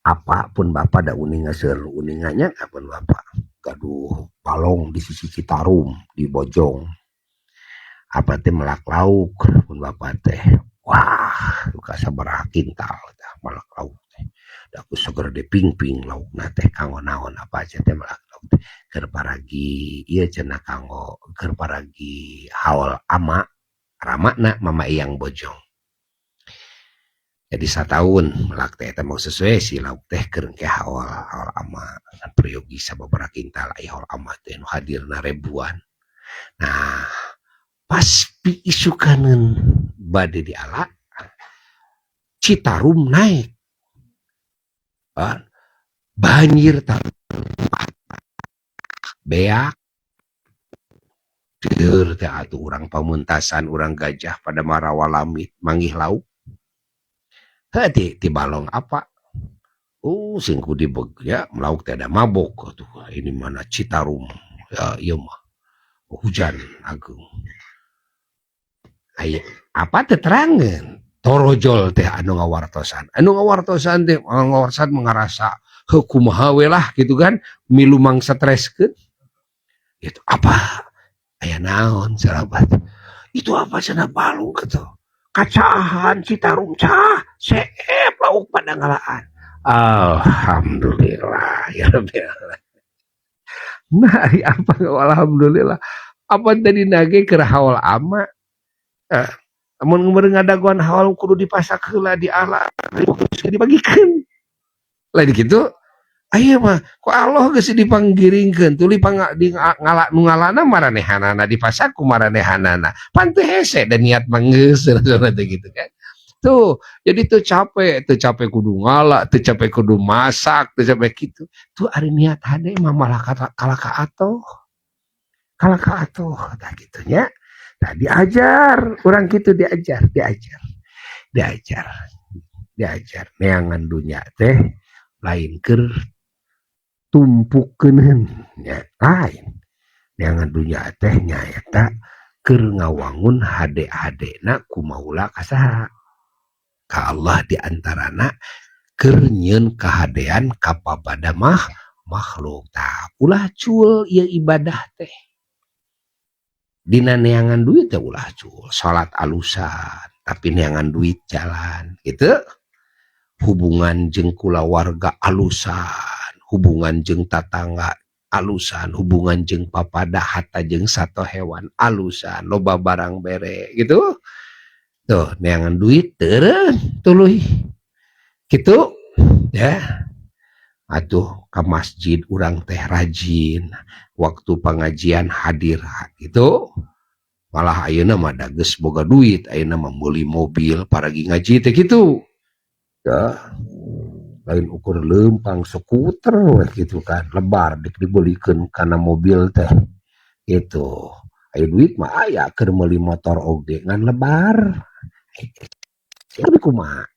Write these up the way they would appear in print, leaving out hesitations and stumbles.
apapun bapak da uninga seru uninganya apun bapak gaduh palong di sisi Citarum di Bojong apa teh melak lauk pun bapak teh wah luka sabaraha kintal tah melak lauk teh da aku seger de ping-ping lauk na teh kanggo naon apa aja teh melak lauk teh keur paragi ieu cenah kanggo keur paragi haul ama ramakna mama iyang Bojong. Jadi satahun melak teh mau sesuai si lauk teh keur engke haul ama priyogi sababaraha kintal aya haul ama teh nu hadirna ribuan. Nah, pas piisukaneun bade diala Citarum naik. Banjir tak beak deur teh atuh urang pamuntasan urang gajah pada marawalamit manggih lauk. Heuh ti balong apa? Sing ku dibeg ya lauk teh ada mabok atuh. Ini mana Citarum. Ya ieu mah hujan agung. Aya apa teh terangeun torojol teh anu ngawartosan teh ngawartosan mengarasa heuh kumaha we lah gitu kan milu mangsa streskeun gitu apa aya naon sarabat itu apa cenah balung gitu kacahan Citarum cah seep lauk pada ngalaan alhamdulillah ya rabbil alamin. Nah apa alhamdulillah apa tadi nage keur haul ama amun ngadaguan haul kudu dipasak heula di ala dibagikeun lain kitu aya mah ku Allah geus dipanggiringkeun tuluy di ngala nu ngalana maranehanana dipasak ku maranehanana pan teu hese da niat mah geus gitu kan tuh jadi teu capek kudu ngala teu capek kudu masak teu capek kitu tuh ari niat hade mah malah kalaka atoh tah kitu nya. Nah, diajar orang gitu diajar neangan dunya teh lain keur tumpukeun nya lain neangan dunya teh nyaeta keur ngawangun hade-hadena kumaula kasaha ka Allah diantarana keur nyieun kahadean ka papada makhluk tah ulah cul ieu ibadah teh dina neangan duit ya ulah cul salat alusan tapi neangan duit jalan gitu hubungan jeung kulawarga alusan hubungan jeung tatangga alusan hubungan jeung papada hatta jeung sato hewan alusan loba barang bere gitu tuh neangan duit teureun tuluy gitu ya atuh ke masjid urang teh rajin waktu pengajian hadir gitu malah ayeuna mah da geus boga duit ayeuna mah meuli mobil paragi ngaji teh gitu ya lain ukur leumpang skuter we gitu kan lebar dibelikeun kana mobil teh gitu aya duit mah aya keur meuli motor oge ngan lebar tapi kumaha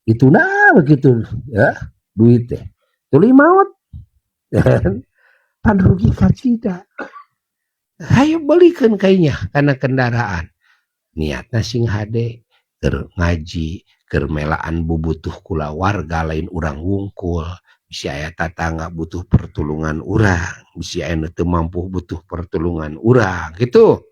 ituna begitu ya duit teh tuluy maot pan rugi ka cida hayu belikeun kaynya kana kendaraan niatna sing hade keur ngaji keur melaan bubutuh kula warga lain urang wungkul bisi aya tatangga butuh pertulungan urang bisi aya nu teu mampu butuh pertulungan urang gitu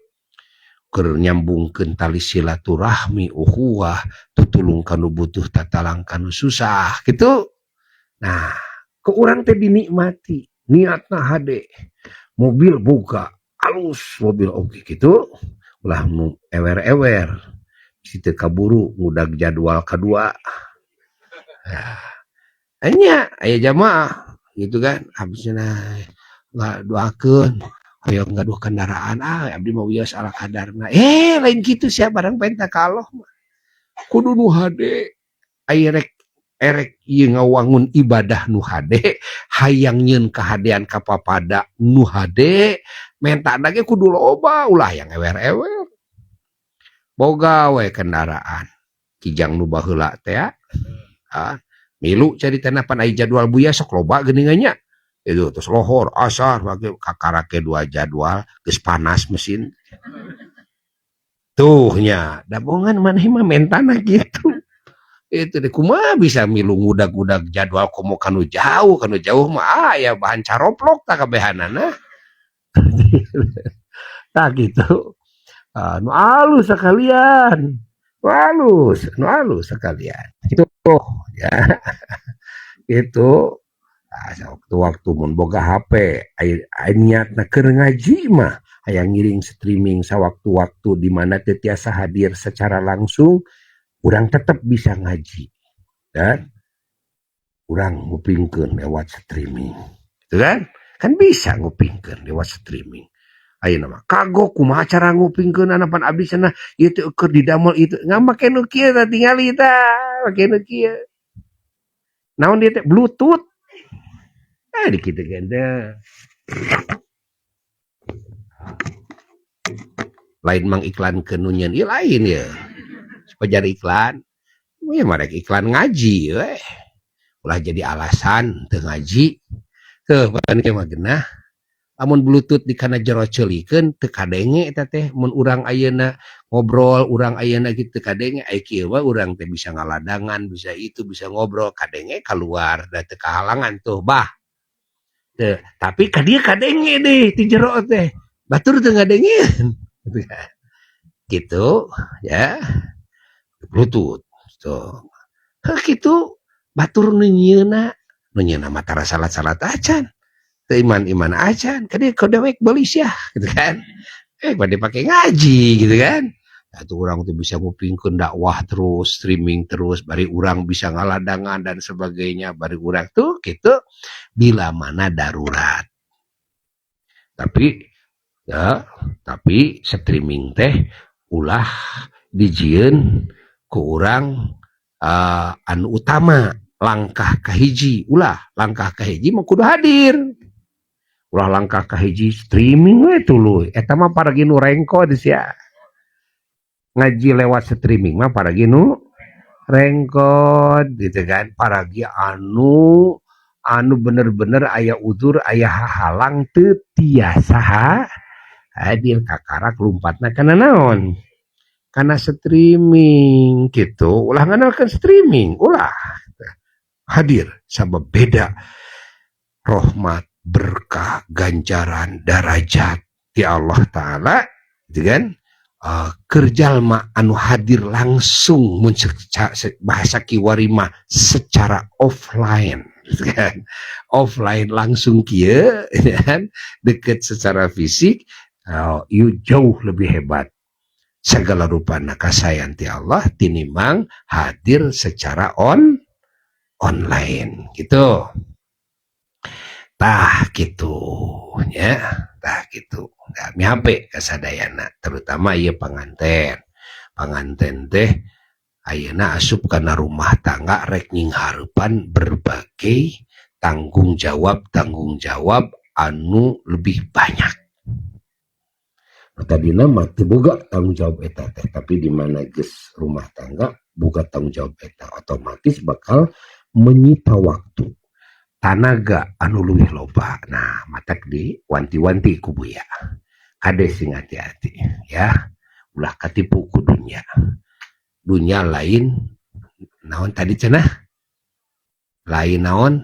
keur nyambungkeun tali silaturahmi ukhuwah tutulung kanu butuh tatalang kanu susah gitu. Nah ke urang teh dinikmati niatna hade mobil boga alus mobil oge gitu ulah nu ewer-ewer situ kaburu ngudag jadwal kedua anya aya jamaah gitu kan habisna nggak doakeun ayo ngaduh kendaraan abdi mah wios ala kadarna lain kitu sia barang penta ka Allah mah kudu nu hade aya erek ieu ngawangun ibadah nu hade hayang nyieun kahadean ka papada nu hade mentana ge kudu loba ulah yang ewer-ewer boga we kendaraan kijang nu baheula teh milu caritana pan aya jadwal buya sok loba geuningannya itu terus lohor asar bagi kakarake 2 jadwal geus panas mesin tuh nya dabongan maneh mah mentana gitu itu deh kumaha bisa milu ngudag-ngudag jadwal komo kanu jauh mah ya bahan caroplok tak kabehanana tak gitu. Nu halus sekalian, nu halus sekalian itu ya itu. Waktu mun boga HP niatna keur ngaji mah aya ngiring streaming sawaktu-waktu di mana teu tiasa hadir secara langsung, urang tetap bisa ngaji dan urang ngupingkeun lewat streaming. Itu kan bisa ngupingkeun lewat streaming. Ayeuna mah kagok kumaha cara ngupingkeun pan abdi cenah ieu teh keur didamel itu ngan make nu kieu tah tingali tah make nu kieu. Naon dia teh Bluetooth. Dikit ganda. Lain mang iklan kenunyan, iya lain ya. Supaya jadi iklan, ya mereka iklan ngaji, ulah jadi alasan teu ngaji. Tuh, pan kieu mah genah. Amun Bluetooth dikana jero ceulikeun teu kadenge eta teh. Mun urang ayeuna ngobrol, urang ayeuna kitu kadenge, aya kieu mah urang teh bisa ngaladangan, bisa itu, bisa ngobrol, kadenge keluar da teu kahalangan tuh, bah. Tapi dia kadenge deh di jero teh batur teu ngadengeun gitu ya Bluetooth tuh gitu batur nu nyieuna mah tara salat-salat acan teu iman acan kade kodewek beulis ya gitu kan bade pake ngaji gitu kan. Atuh urang tuh bisa ngupingkeun dakwah terus, streaming terus, bari urang bisa ngaladangan dan sebagainya, bari urang tuh gitu bila mana darurat. Tapi streaming teh ulah dijieun ku urang anu utama langkah kahiji langkah kahiji mah kudu hadir. Ulah langkah kahiji streaming we tuluy eta mah paragi nu rengkod sia. Ngaji lewat streaming mah paragi nu rengkod gitu kan, paragi anu bener-bener aya udur aya halang teu tiasa hadir kakarak lumpatna kana naon kana streaming gitu. Ulah nganalkeun streaming ulah hadir sabab beda rahmat berkah ganjaran darajat di Allah Ta'ala gitu kan. Kerjalma anu hadir langsung bahasa kiwarima secara offline kan? Offline langsung kieu kan? Deket secara fisik jauh lebih hebat segala rupa kasayan ti Allah tinimbang hadir secara online gitu. Tah gitu ya, tah gitu. Nah, mihape kasadayana terutama ieu panganten teh ayeuna asup kana rumah tangga rek nyingharepan berbagai tanggung jawab anu lebih banyak. Tadina mah teu boga tanggung jawab eta teh, tapi di mana geus rumah tangga boga tanggung jawab eta otomatis bakal menyita waktu tanaga anu luwih loba. Nah, matak di wanti-wanti ku buya. Kade sing hati-hati ya. Ulah katipu ku dunya. Dunya lain naon tadi cenah? Lain naon?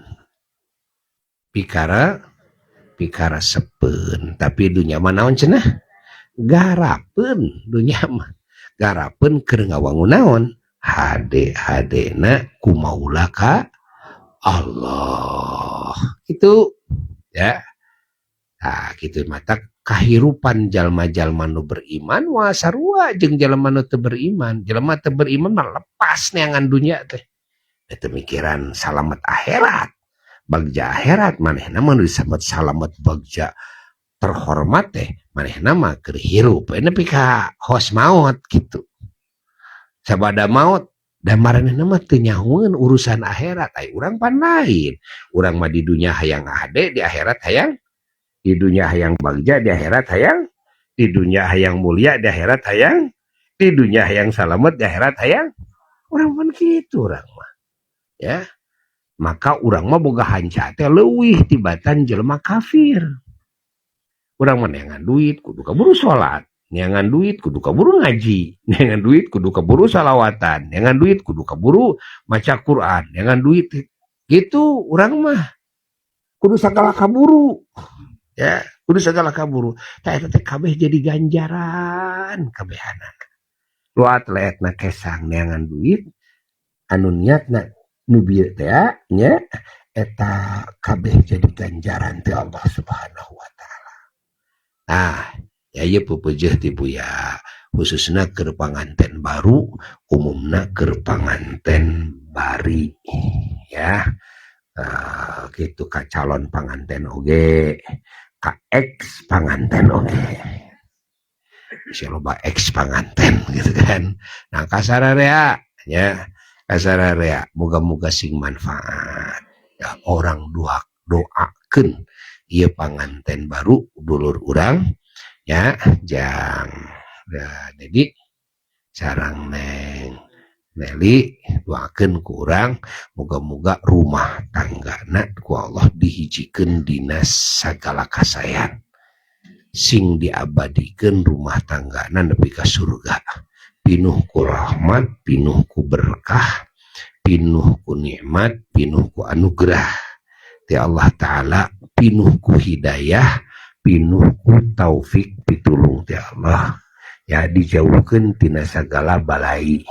Pikara sepeun, tapi dunya mah naon cenah? Garapeun dunya mah. Garapeun keur ngawangun naon? Hade-hadena kumaula ka Allah itu ya. Nah gitu mata kahirupan jalma-jalma nu beriman wa sarua jeung jalma nu teu beriman. Jalma teu beriman mah lepas neangan dunya teh. Eta mikiran salamet akhirat. Bagja akhirat manehna mah disebut salamet bagja terhormat teh manehna mah keur hirup nepi ka hos maut gitu. Sabada maut dan maranehna mah teu nyahoeun urusan akhirat. Ai urang pan lain. Urang mah di dunya hayang hade, di akhirat hayang, di dunya hayang bagja, di akhirat hayang, di dunya hayang mulia, di akhirat hayang, di dunya hayang salamet, di akhirat hayang. Urang pan kitu urang mah. Ya. Maka urang mah boga hanca teh leuwih tibatan jelema kafir. Urang mah neangan duit kudu kaburu salat. neangan duit kudu kaburu ngaji, neangan duit kudu kaburu salawatan, neangan duit kudu kaburu maca Quran, neangan duit gitu orang mah kudu segala kaburu ya, kudu segala kaburu. Tah eta teh kabeh jadi ganjaran kabehanan. Lu atletna kesang neangan duit anu niatna nu bieu teh nya eta kabeh jadi ganjaran ti Allah Subhanahu wa taala. Nah, ya ieu pupeujeut ti Buya khususna keur panganten baru, umumna keur panganten bari ya. Gitu ka calon panganten oge, ka ex panganten oge. Bisa loba ex panganten gitu kan. Nah, kasararea ya, kasararea moga-moga sing manfaat. Ya, orang doakeun ieu panganten baru dulur urang ya, jang jadi sarang Neng Nelly doakeun ku urang moga-moga rumah tanggana ku Allah dihijikeun dina sagala kasayan, sing diabadikeun rumah tanggana nepi ka surga, pinuh ku rahmat, pinuh ku berkah, pinuh ku nikmat, pinuh ku anugerah ti Allah Ta'ala, pinuh ku hidayah, pinuh ku taufik pitulung ti Allah ya, dijauhkeun tina sagala balai,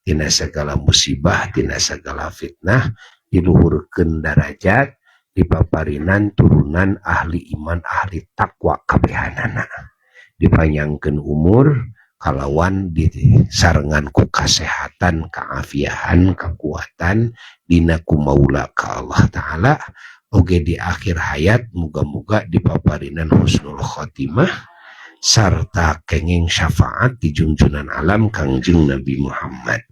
tina sagala musibah, tina sagala fitnah, diluhurkeun darajat, dipaparinan turunan ahli iman ahli takwa kabehanana, dipanjangkeun umur kalawan disarengan ku kasehatan, kaafiahan, kekuatan dina kumaula ka Allah Ta'ala, oge di akhir hayat muga-muga dipaparinan husnul khotimah sarta kenging syafaat di junjunan alam Kangjeng Nabi Muhammad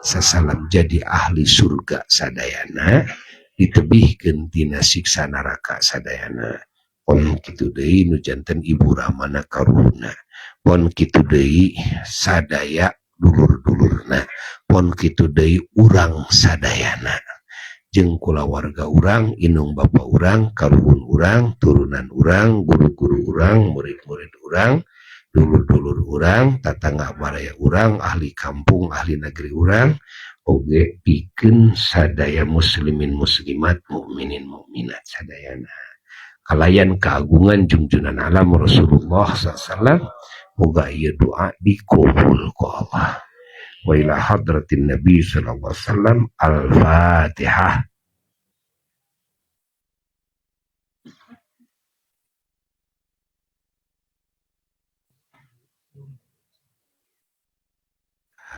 sasalam jadi ahli surga sadayana, ditebihkeun tina siksa neraka sadayana. Pon kitu deui nu janten ibu ramana karuhna, pon kitu deui sadaya dulur-dulurna, pon kitu deui urang sadayana, jeung kulawarga urang, inung bapa urang, karuhun urang, turunan urang, guru-guru urang, murid-murid urang, dulur-dulur urang, tatangga baraya urang, ahli kampung, ahli negeri urang, oge pikeun sadaya muslimin muslimat, mukminin mukminat sadayana. Kalayan keagungan junjunan alam Rasulullah SAW, moga ieu doa dikabul ku Allah. Wa ila hadratin Nabi sallallahu alaihi wasallam. Al-Fatihah.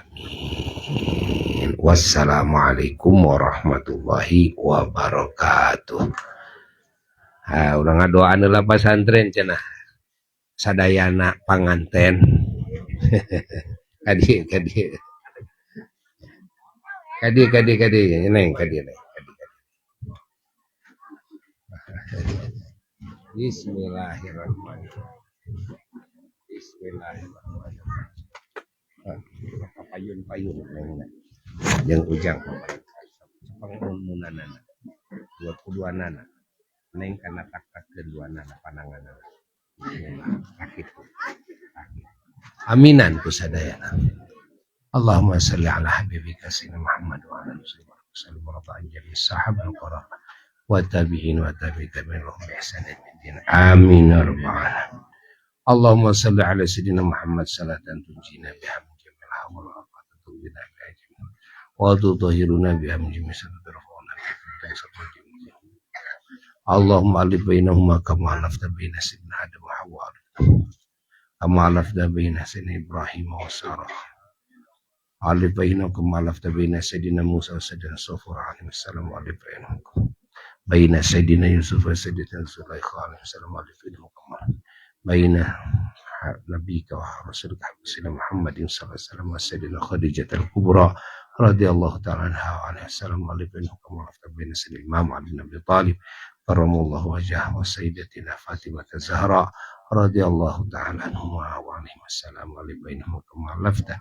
Amin. Wassalamualaikum warahmatullahi wabarakatuh. Ha, urang ngadoaan heula pasantren cenah sadayana panganten. Kadi neng kadi neng. Bismillahirrahmanirrahim. Payun-payun neng. Jeung ujang pangunmunana. Buat kuduanana. Neng kana tak-tak keduanana pananganana. Sakit. Aminan ku sadayana. Allahumma salli ala habibika sayyidina Muhammad wa ala alihi wa sallam wa ta'ala sahabal qur'an wa tabi'in wa tabi'in lahum bi ihsan ila amin ya rabbal alamin. Allahumma salli ala sayyidina Muhammad salatan tunjina biha min jamil hawl wa tatubina biha jamil wa tudhhiruna biha min jamil sadrafuna Allahumma alif bainahuma kama alafta baina sayyidina Adam wa Hawa kama alafta baina sayyidina Ibrahim wa Sarah alif bainahum kama alafta baina sayyidina Musa wa sayyidina Safar alaihi wassalam wa alif bainahum baina sayyidina Yusuf wa sayyidina Zulaikha alaihi wassalam alif bainahum kama baina nabiyika wa rasulika sayyidina Muhammadin sallallahu alaihi wasallam wa sayyidina Khadijah al-Kubra radhiyallahu ta'ala anha wa alaihi wassalam alif bainahum kama alafta baina sayyidina Imam Ali bin Abi Thalib karamallahu wajhahu wa sayyidatina Fatimah az-Zahra radhiyallahu ta'ala anhuma wa alaihi wassalam alif bainahum kama alafta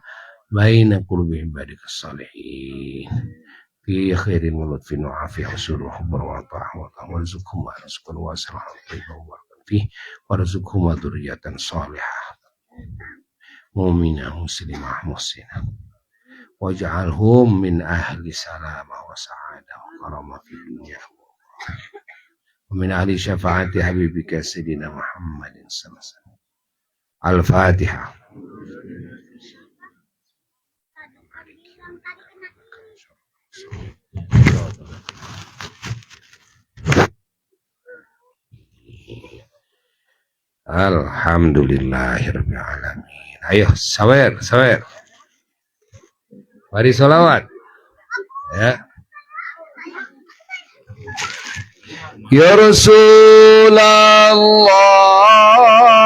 baina qulubi ibadika salihin fi khairin wa lutfin wa afiya wa suruh wa ta'ah wa rizqhum wa rizqan wa salam wa fi wa rizqhum dhurriyatan salihah. mu'minah muslimah muhsinah waj'alhum min ahli salamah wa sa'adah wa karamah fid dunya wa min ahli syafaati habibika sayyidina Muhammadin sallallahu alaihi wasallam. Al-Fatihah. Alhamdulillahirabbil alamin. Ayo sawer. Mari sholawat. Ya. Ya Rasulullah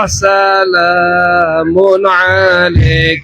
salamun alaik